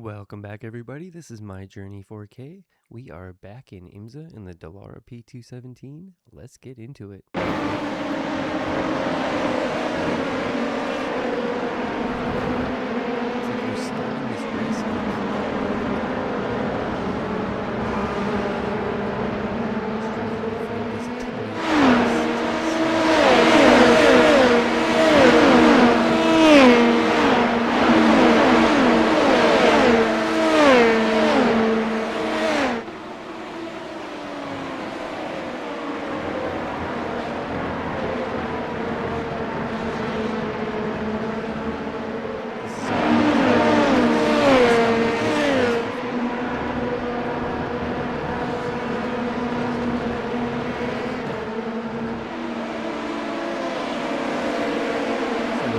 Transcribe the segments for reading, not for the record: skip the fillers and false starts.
Welcome back, everybody. This is My Journey 4K. We are back in IMSA in the Dallara P217. Let's get into it. Looks like we're starting this race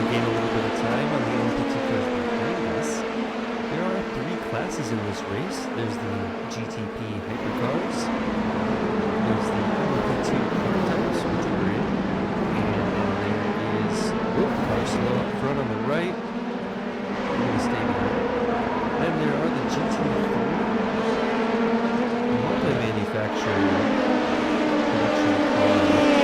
gain a little bit of time on the LMP2 cars behind us. There are 3 classes in this race. There's the GTP hypercars, there's the LMP2 prototypes, which we're in, and then there is car slow up front on the right. We're going to stay behind. Then there are the GT3 multi-manufacturer production cars.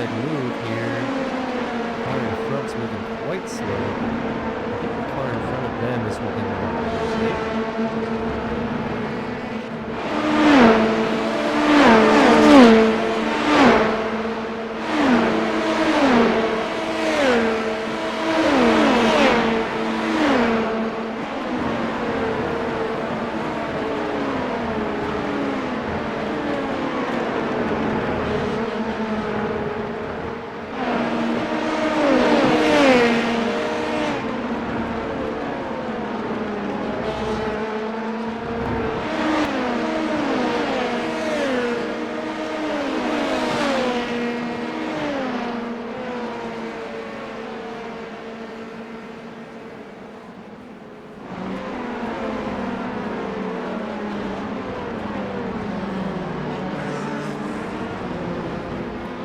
Move here. Car in front's moving quite slow. I think the car in front of them is moving more.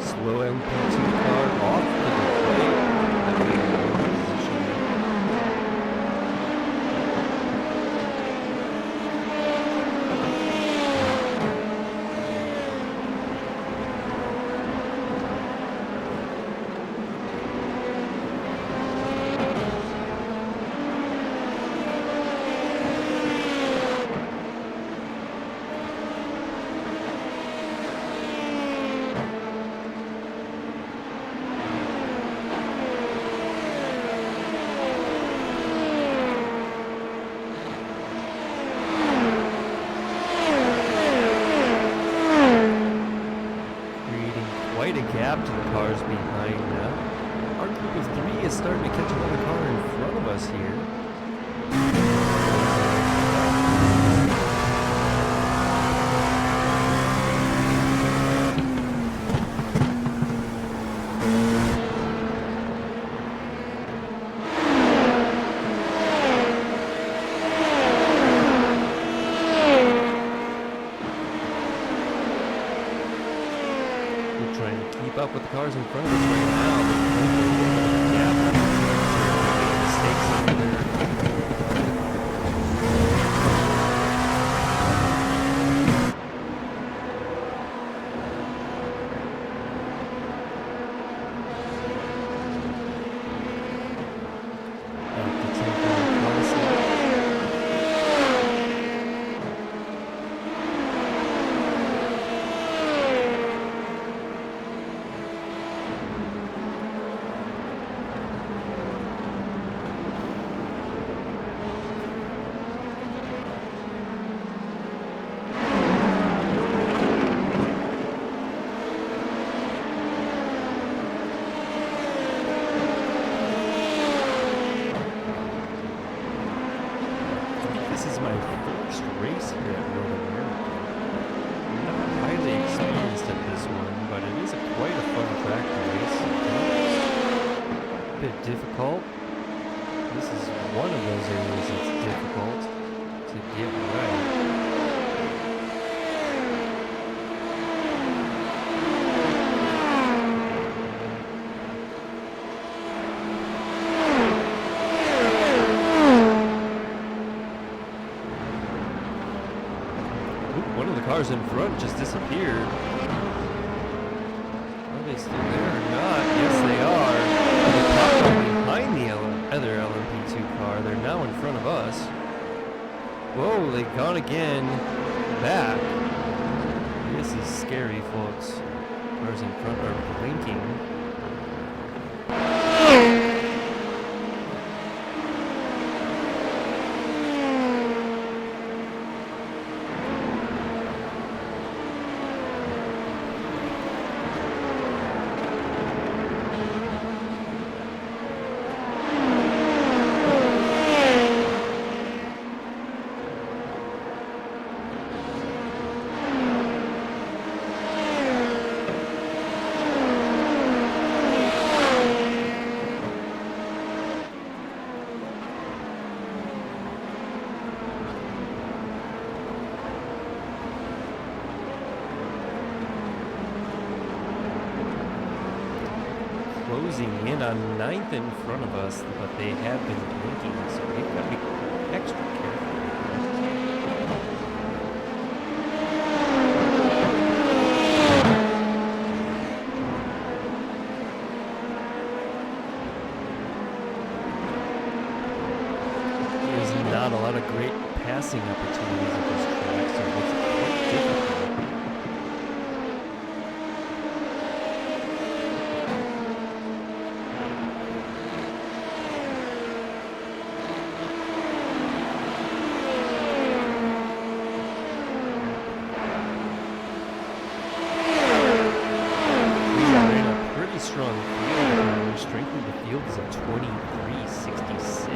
Slow LMP2 car off to the right. Quite a gap to the cars behind now. Our group of 3 is starting to catch another car in front of us here. Trying to keep up with the cars in front of us right now. Yeah, mistakes over there. this is my first race here at Road America. I'm not highly experienced at this one, but it is quite a fun track to race. A bit difficult. This is one of those areas that's difficult to get right. Cars in front just disappeared. Are they still there or not? Yes, they are. They popped up behind the other LMP2 car. They're now in front of us. Whoa, they gone again. Back. This is scary, folks. Cars in front are blinking. Closing in on 9th in front of us, but they have been blinking, so we've got to be extra careful. There's not a lot of great passing opportunities at this track, so it's quite difficult. Strong field. Strength of the field is a 23.66.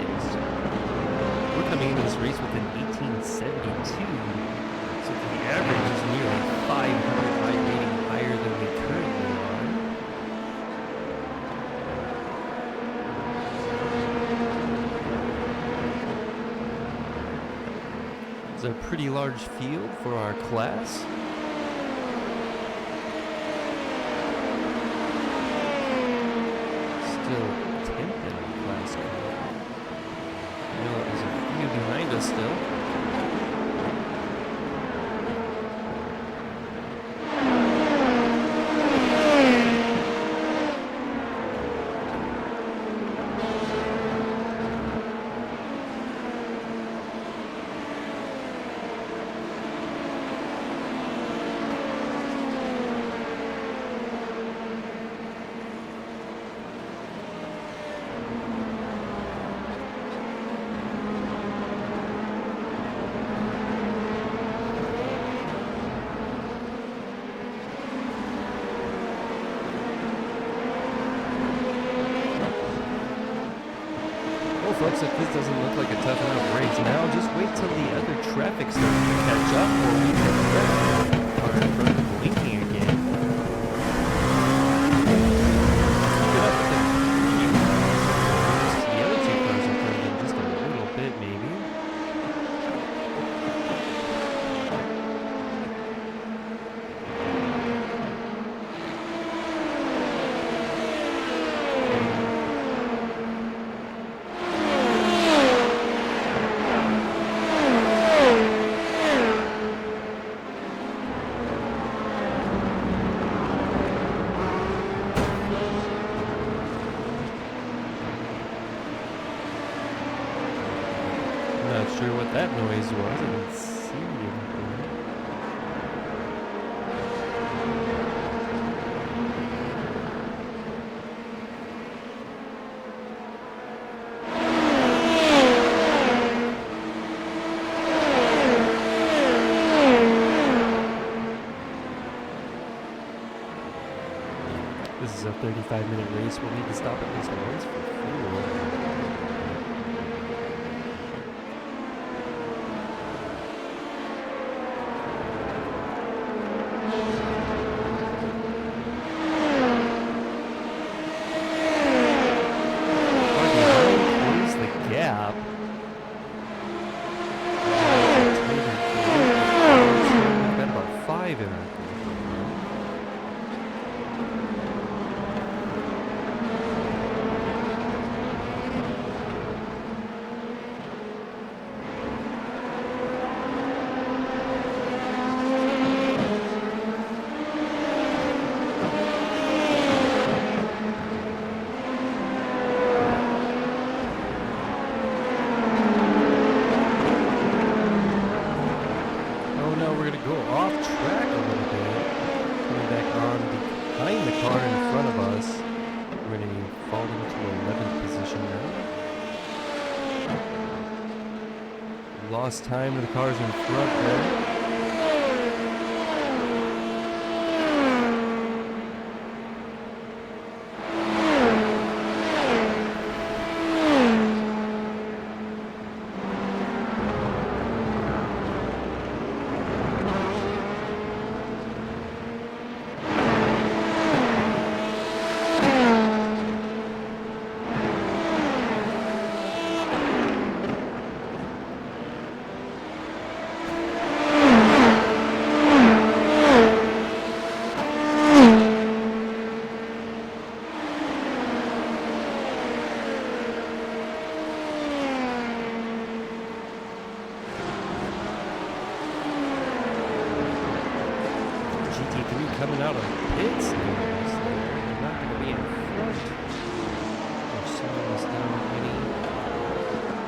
We're coming into this race with an 18.72, so the average is nearly 500 by rating higher than we currently are. It's a pretty large field for our class. Still 10th in our class car. You know, there's a few behind us still. Folks, if this doesn't look like a tough enough race now, just wait till the other traffic starts to catch up or we can car in front of blinking again. Keep it up with the other two cars in front of them just a little bit, maybe. Not sure what that noise was. I didn't see anything. This is a 35-minute race. We'll need to stop at least once for fuel. we're going to go off track a little bit. Coming back on behind the car in front of us. We're going to fall into 11th position now. Lost time to the cars in front there. Coming out of pits there. They're not going to be in front. They're slowing us down any.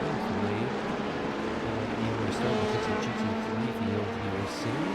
Thankfully, we're starting to get some GT3 field here soon.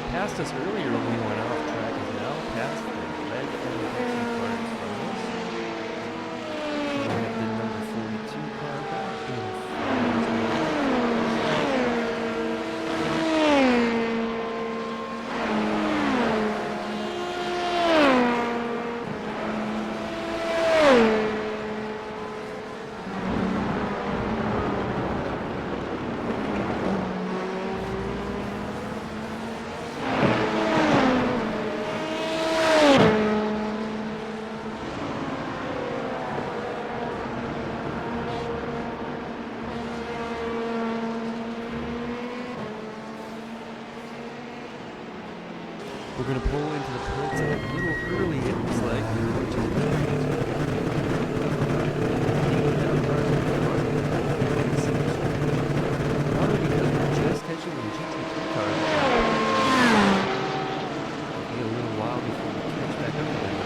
Passed us earlier when we went off track is now past the red LMP2 car in front of us. We have the number 42 car back in front of us. We're going to pull into the pits a little early, it looks like, which is good. Probably because we're just catching the GT3 cars. It'll be a little while before we catch back up to them.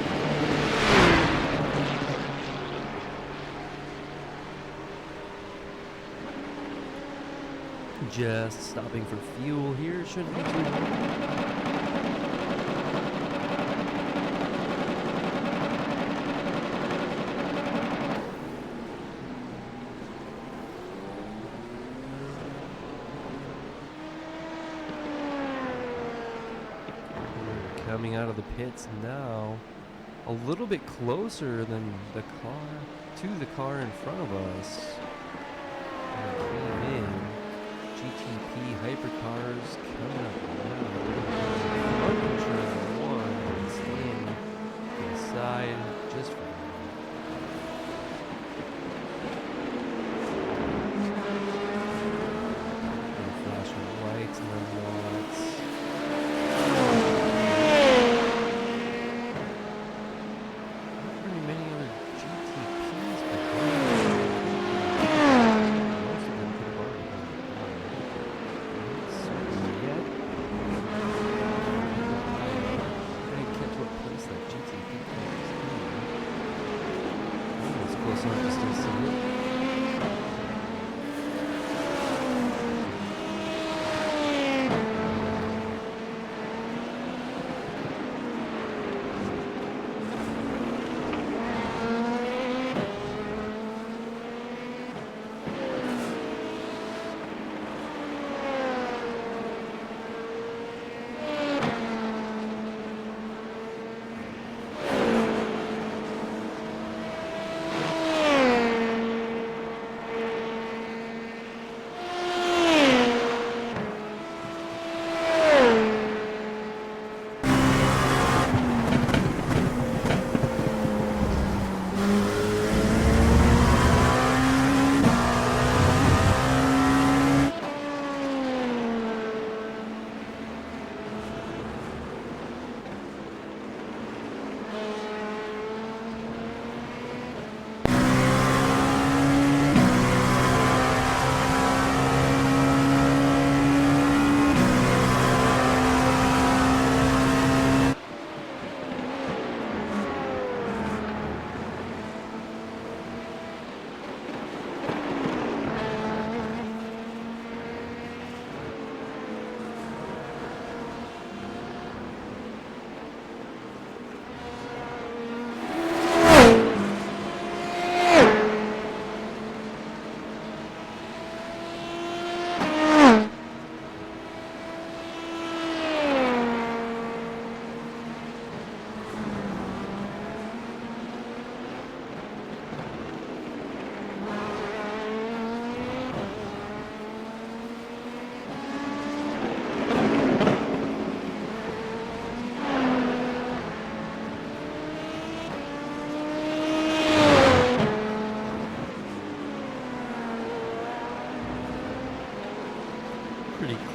Just stopping for fuel here, shouldn't be too long. Coming out of the pits now, a little bit closer than the car to the car in front of us. Came in. GTP hypercars coming up now. Uncontrolled one is in to the side just for flashing lights and then lights.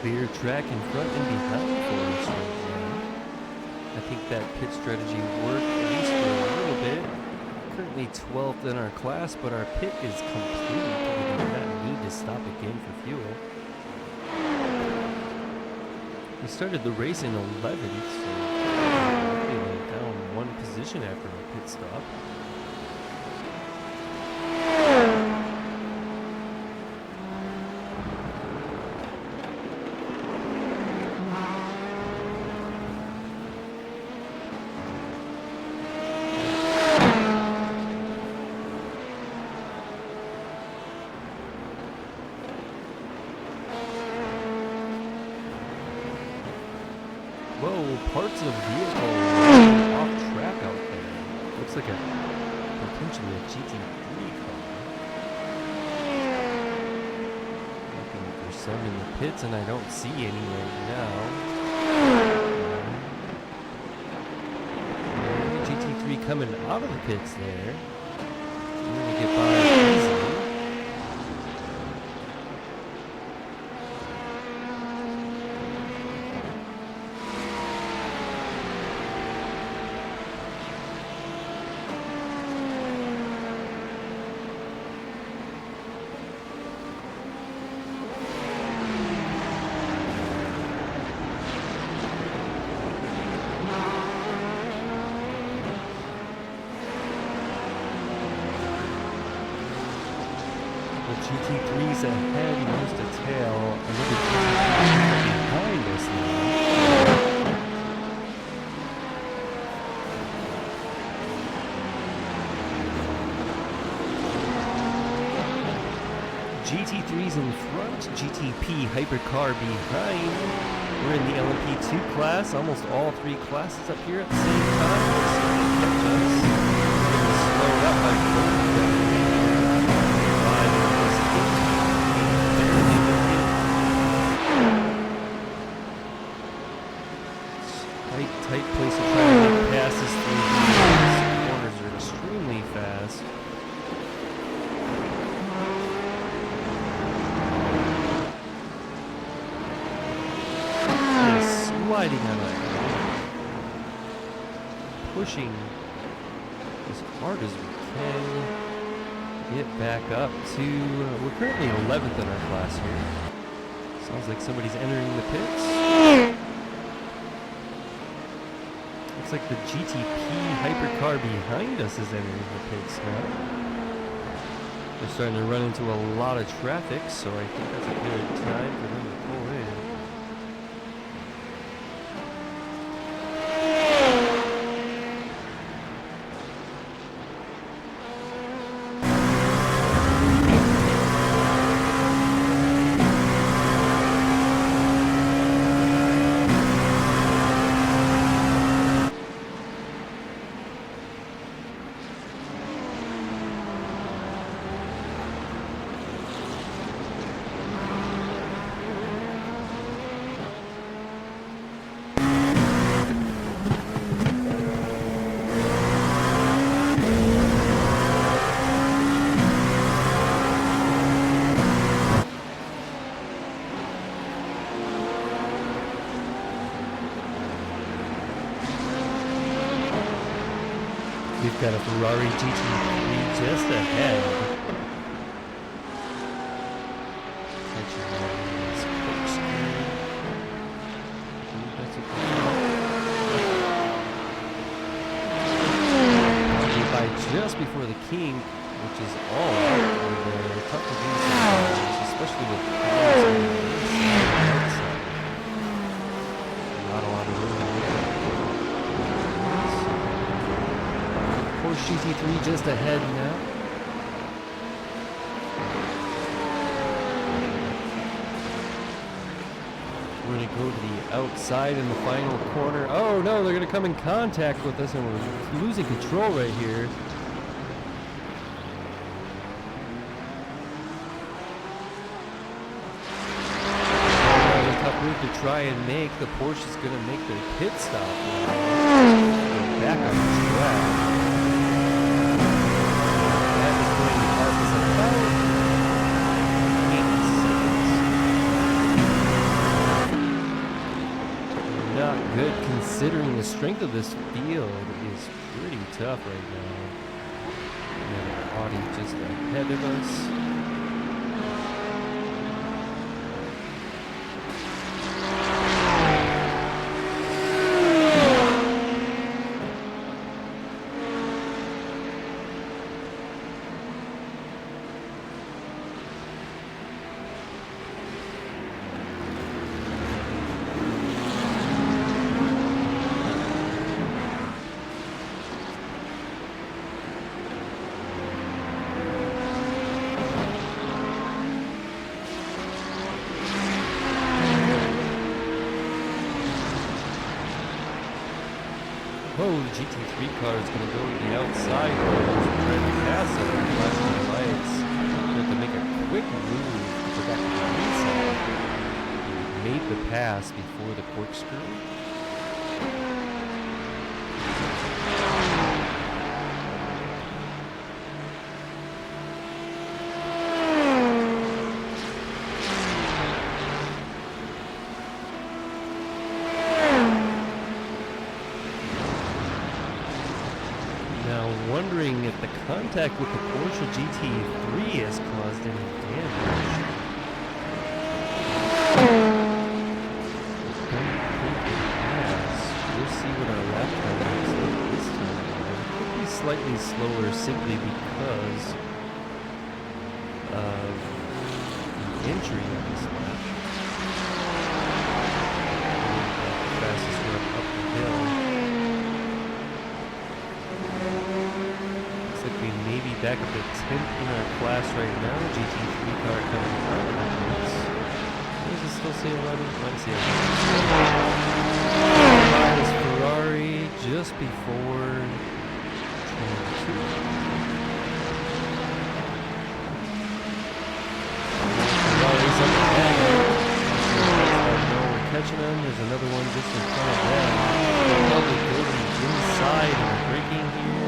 clear track in front and behind for us right now. I think that pit strategy worked at least for a little bit. Currently 12th in our class, but our pit is complete. We do not need to stop again for fuel. We started the race in 11th, so we're only down one position after our pit stop. Whoa, parts of vehicle off track out there. Looks like potentially a GT3 car. Looking for some in the pits, and I don't see any right now. GT3 coming out of the pits there. We're gonna get by easily. GT3's ahead, nose to tail. Another GT3 behind us now. GT3's in front, GTP hypercar behind. We're in the LMP2 class, almost all three classes up here at the same time. We're slowed up by tight place to try to make passes through these corners are extremely fast. And sliding on it. Pushing as hard as we can. Get back up to, we're currently 11th in our class here. Sounds like somebody's entering the pits. Looks like the GTP hypercar behind us is entering the pits now. They're starting to run into a lot of traffic, so I think that's a good time for them to pull in. We've got a Ferrari GT3 just ahead. Just before the kink, which is all out over there. Tough to do sometimes, especially with cars on the outside. Not a lot of room. Porsche GT3 just ahead now. We're going to go to the outside in the final corner. Oh no, they're going to come in contact with us and we're losing control right here. To try and make the Porsche is going to make their pit stop now. Go back on the track. That is going to cost us about 8 seconds. considering the strength of this field, is pretty tough right now. We have a Audi just ahead of us. Oh, the GT3 car is going to go to the outside. Trying to pass it with flashing lights. We have to make a quick move to go back to the inside. He made the pass before the corkscrew. Wondering if the contact with the Porsche GT3 has caused any damage. We'll see what our lap time looks like this time around. It could be slightly slower simply because of the entry on this lap. The fastest run up the hill. We may be back at the 10th in our class right now. GT3 car coming out. Does it still say 11? Might say 11. This Ferrari just before 22. Ferrari's up ahead. No, we're catching them. There's another one just in front of them. They'll probably go to the inside and braking here.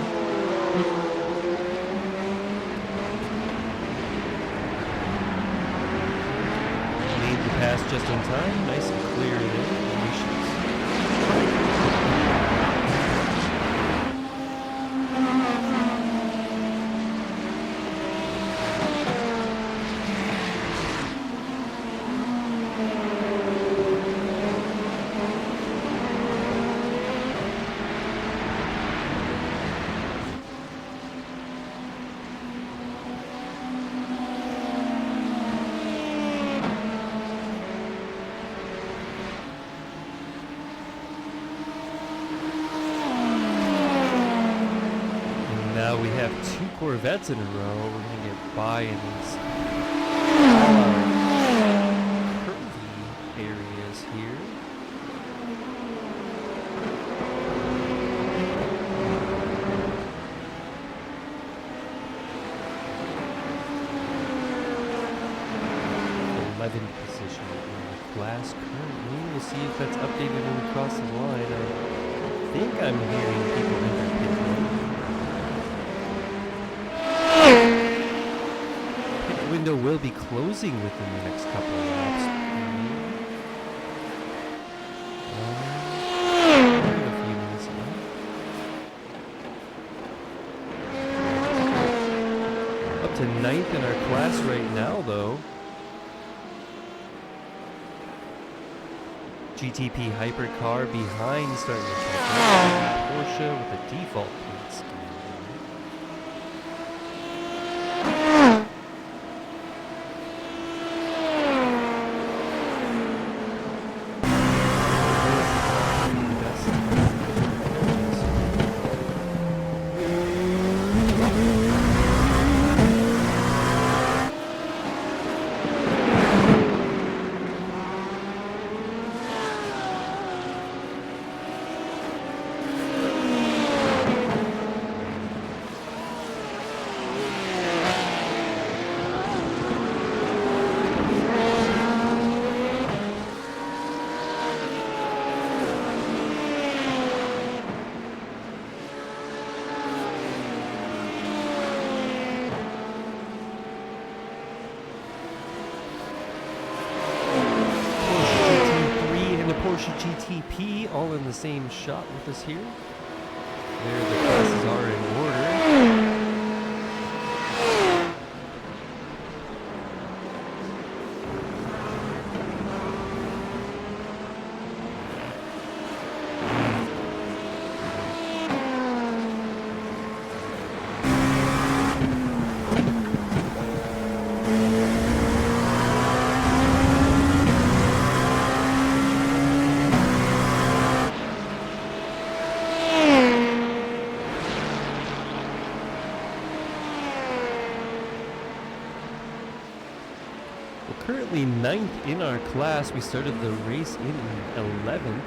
Pass just in time, nice and clear there. We have two Corvettes in a row. We're going to get by in these curvy areas here. Position in the class currently. We'll see if that's updated when we cross the line. I think I'm hearing people in their pit lane. Window will be closing within the next couple of laps. A few minutes left. Up to 9th in our class right now, though. GTP hypercar behind, starting to catch up. Porsche with a default paint scheme. one shot with us here. There the classes are in order. Currently 9th in our class. We started the race in 11th.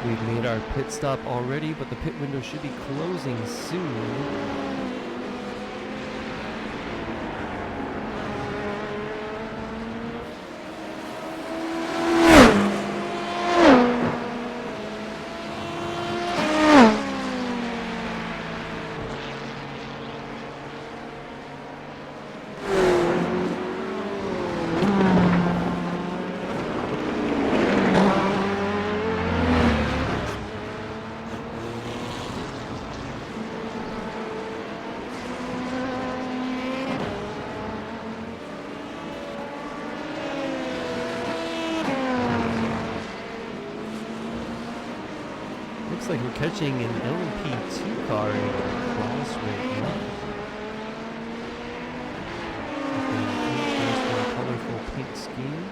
We've made our pit stop already, but the pit window should be closing soon. Looks like we're catching an LMP2 car in the cross right now. With an interesting colorful paint scheme.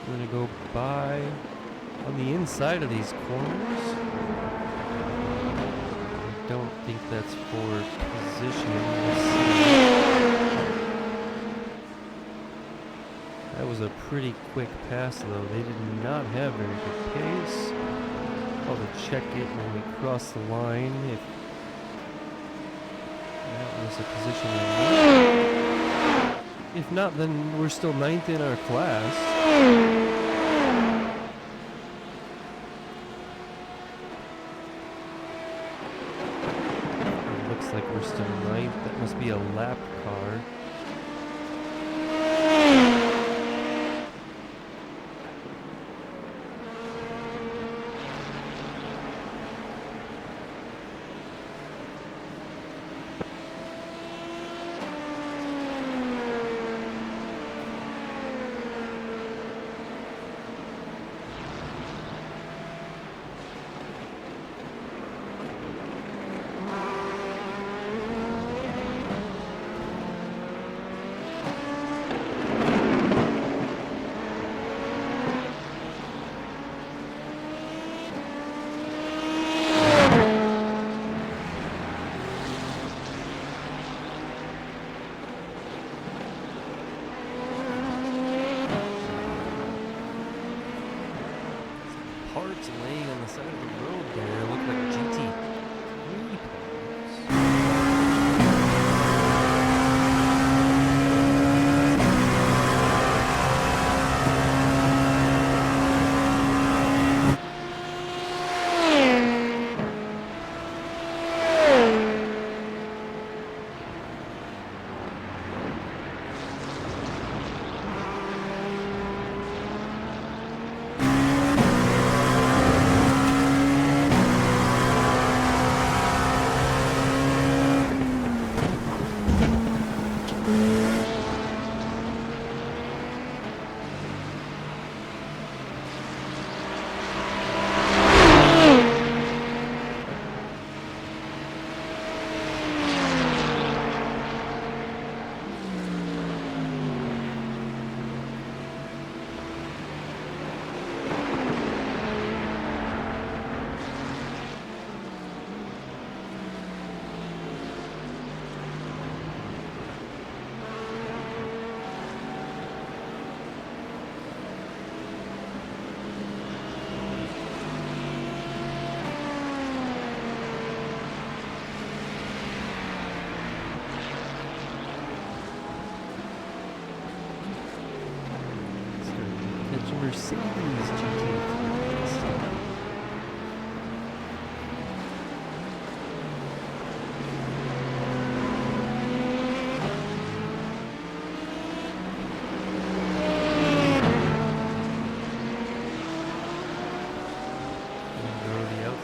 We're going to go by on the inside of these corners. I don't think that's for positioning. We'll see. That was a pretty quick pass though. They did not have very good pace. I'll have to check it when we cross the line if that was a positioning. If not, then we're still 9th in our class. It looks like we're still 9th. That must be a lap car. Parts laying on the side of the road there look like GT3 parts. Mercedes GT3 this time.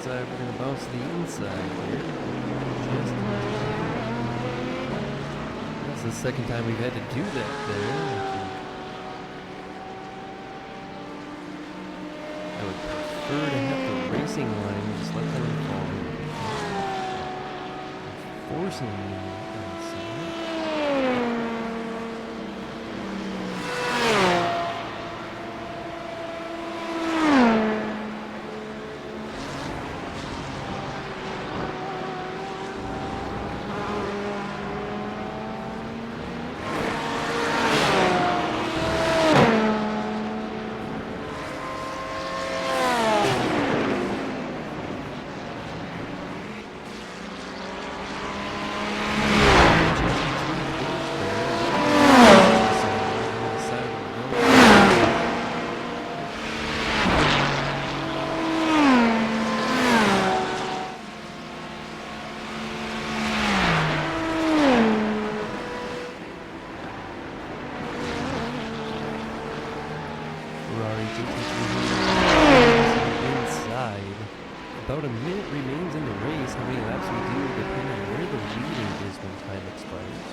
We're going to bounce to the inside here. That's the second time we've had to do that there. I would prefer to have the racing line just let them fall. Forcing me inside. Inside. About a minute remains in the race. How many laps we do depending on where the leader is when time expires.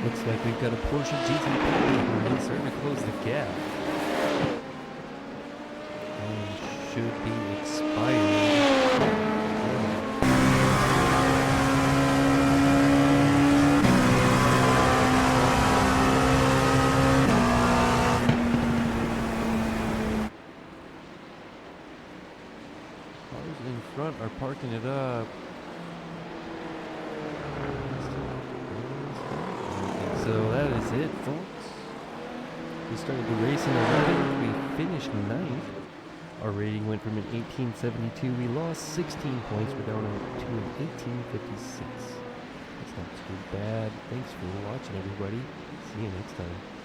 Looks like we've got a Porsche GTP and starting to close the gap. And should be expired. Cars in front are parking it up. So that is it, folks. We started the race in 11th. We finished 9th. Our rating went from an 1872. We lost 16 points. We're down to an 1856. That's not too bad. Thanks for watching, everybody. See you next time.